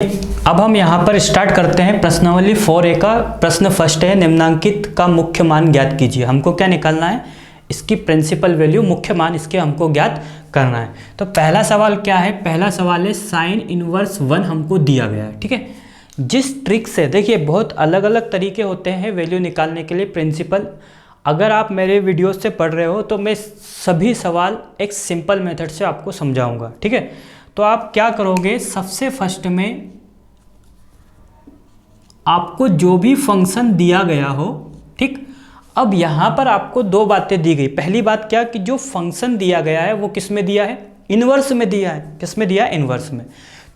अब हम यहाँ पर स्टार्ट करते हैं प्रश्नावली 4A का प्रश्न फर्स्ट है, निम्नांकित का मुख्य मान ज्ञात कीजिए। हमको क्या निकालना है, इसकी प्रिंसिपल वैल्यू, मुख्य मान इसके हमको ज्ञात करना है। तो पहला सवाल क्या है, पहला सवाल है साइन इनवर्स 1 हमको दिया गया है। ठीक है, जिस ट्रिक से, देखिए बहुत अलग अलग तरीके होते हैं वैल्यू निकालने के लिए प्रिंसिपल। अगर आप मेरे वीडियो से पढ़ रहे हो तो मैं सभी सवाल एक सिंपल मेथड से आपको समझाऊंगा। ठीक है, तो आप क्या करोगे, सबसे फर्स्ट में आपको जो भी फंक्शन दिया गया हो, ठीक, अब यहाँ पर आपको दो बातें दी गई। पहली बात क्या कि जो फंक्शन दिया गया है वो किस में दिया है, इनवर्स में दिया है। किस में दिया है, इनवर्स में।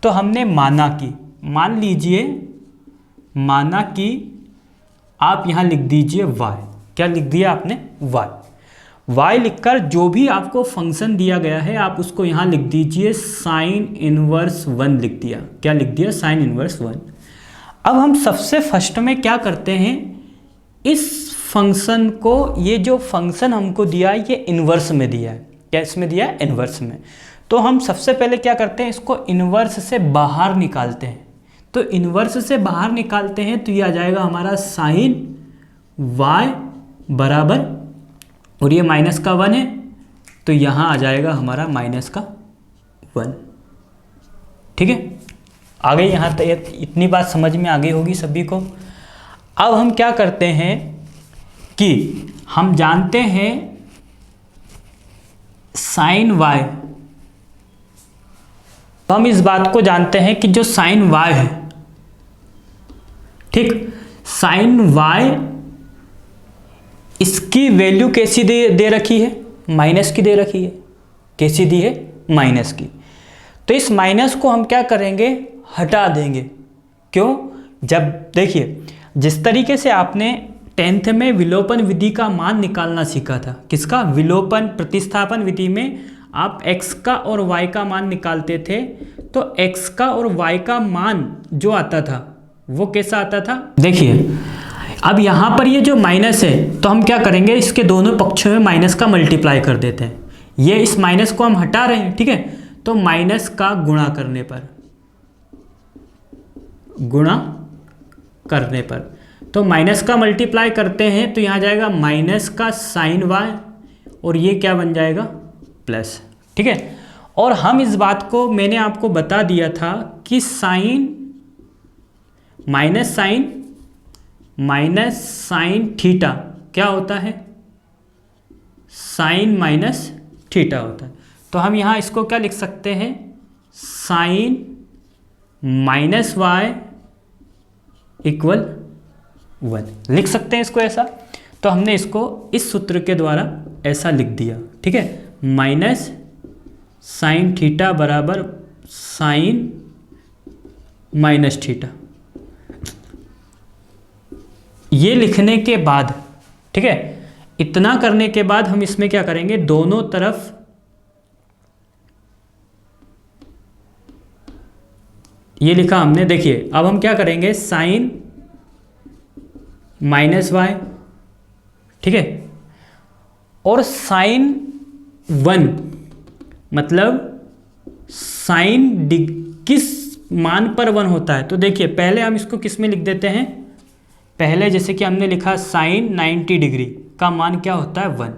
तो हमने माना कि, मान लीजिए माना कि आप यहाँ लिख दीजिए y। क्या लिख दिया आपने, y लिखकर जो भी आपको फंक्शन दिया गया है आप उसको यहाँ लिख दीजिए साइन इनवर्स 1 लिख दिया। क्या लिख दिया, साइन इनवर्स 1। अब हम सबसे फर्स्ट में क्या करते हैं, इस फंक्शन को, ये जो फंक्शन हमको दिया है ये इनवर्स में दिया है। क्या इसमें दिया है, इनवर्स में। तो हम सबसे पहले क्या करते हैं, इसको इनवर्स से बाहर निकालते हैं। तो इनवर्स से बाहर निकालते हैं तो ये आ जाएगा हमारा साइन y बराबर, और ये माइनस का 1 है तो यहाँ आ जाएगा हमारा माइनस का 1। ठीक है, आ गई यहाँ तक, इतनी बात समझ में आ गई होगी सभी को। अब हम क्या करते हैं कि हम जानते हैं साइन y, तो हम इस बात को जानते हैं कि जो साइन y है, ठीक, साइन y इसकी वैल्यू कैसी दे रखी है, माइनस की दे रखी है। कैसी दी है, माइनस की। तो इस माइनस को हम क्या करेंगे, हटा देंगे। क्यों, जब देखिए जिस तरीके से आपने 10th में विलोपन विधि का मान निकालना सीखा था, किसका, विलोपन प्रतिस्थापन विधि में आप x का और y का मान निकालते थे, तो x का और y का मान जो आता था वो कैसा आता था, देखिए अब यहाँ पर ये जो माइनस है तो हम क्या करेंगे, इसके दोनों पक्षों में माइनस का मल्टीप्लाई कर देते हैं। ये इस माइनस को हम हटा रहे हैं, ठीक है, तो माइनस का गुणा करने पर, तो माइनस का मल्टीप्लाई करते हैं तो यहाँ जाएगा माइनस का साइन y, और ये क्या बन जाएगा, प्लस। ठीक है, और हम इस बात को मैंने आपको बता दिया था कि साइन माइनस साइन थीटा क्या होता है, साइन माइनस थीटा होता है। तो हम यहाँ इसको क्या लिख सकते हैं, साइन माइनस y इक्वल 1 लिख सकते हैं इसको ऐसा। तो हमने इसको इस सूत्र के द्वारा ऐसा लिख दिया। ठीक है, माइनस साइन थीटा बराबर साइन माइनस थीटा। ये लिखने के बाद, ठीक है, इतना करने के बाद हम इसमें क्या करेंगे, दोनों तरफ ये लिखा हमने। देखिए अब हम क्या करेंगे, साइन माइनस y, ठीक है, और साइन 1 मतलब साइन किस मान पर 1 होता है। तो देखिए पहले हम इसको किस में लिख देते हैं, पहले जैसे कि हमने लिखा साइन 90 डिग्री का मान क्या होता है, 1।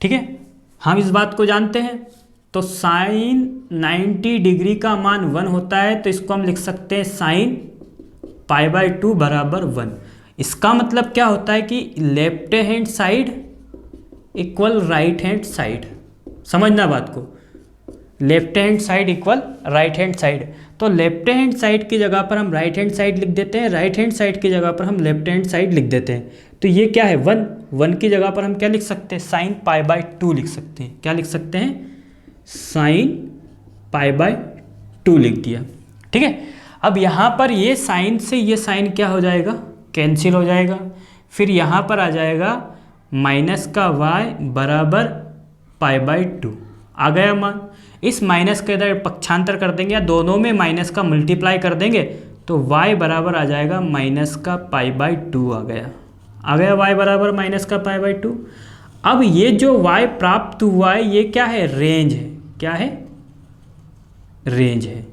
ठीक है, हम इस बात को जानते हैं। तो साइन 90 डिग्री का मान 1 होता है, तो इसको हम लिख सकते हैं साइन π/2 बराबर 1। इसका मतलब क्या होता है कि left hand side equal right hand side. समझना बात को, left hand side equal right hand side. तो लेफ्ट हैंड साइड की जगह पर हम राइट हैंड साइड लिख देते हैं, राइट हैंड साइड की जगह पर हम लेफ्ट हैंड साइड लिख देते हैं। तो ये क्या है, 1 की जगह पर हम क्या लिख सकते हैं, साइन π/2 लिख सकते हैं। क्या लिख सकते हैं, साइन π/2 लिख दिया। ठीक है, अब यहाँ पर ये साइन से ये साइन क्या हो जाएगा, कैंसिल हो जाएगा। फिर यहाँ पर आ जाएगा माइनस का y बराबर π/2 आ गया मान। इस माइनस के इधर पक्षांतर कर देंगे या दोनों में माइनस का मल्टीप्लाई कर देंगे तो y बराबर आ जाएगा माइनस का π/2 आ गया y बराबर माइनस का π/2। अब ये जो y प्राप्त हुआ है ये क्या है, रेंज है। क्या है, रेंज है।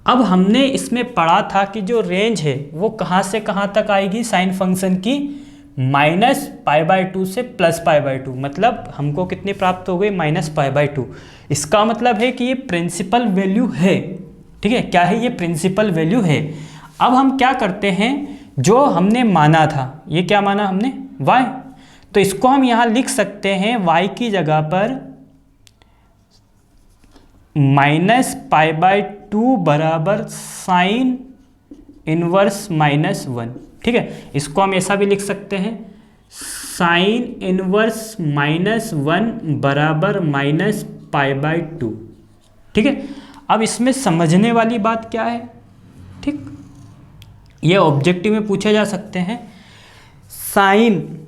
अब हमने इसमें पढ़ा था कि जो रेंज है वो कहाँ से कहाँ तक आएगी साइन फंक्शन की, -π/2 से +π/2, मतलब हमको कितनी प्राप्त हो गई, -π/2। इसका मतलब है कि ये प्रिंसिपल वैल्यू है, ठीक है, क्या है, ये प्रिंसिपल वैल्यू है। अब हम क्या करते हैं, जो हमने माना था, ये क्या माना हमने, y, तो इसको हम यहाँ लिख सकते हैं y की जगह पर -π/2 बराबर साइन इनवर्स -1, ठीक है। इसको हम ऐसा भी लिख सकते हैं, साइन इनवर्स -1 बराबर -π/2, ठीक है। अब इसमें समझने वाली बात क्या है, ठीक, ये ऑब्जेक्टिव में पूछे जा सकते हैं। साइन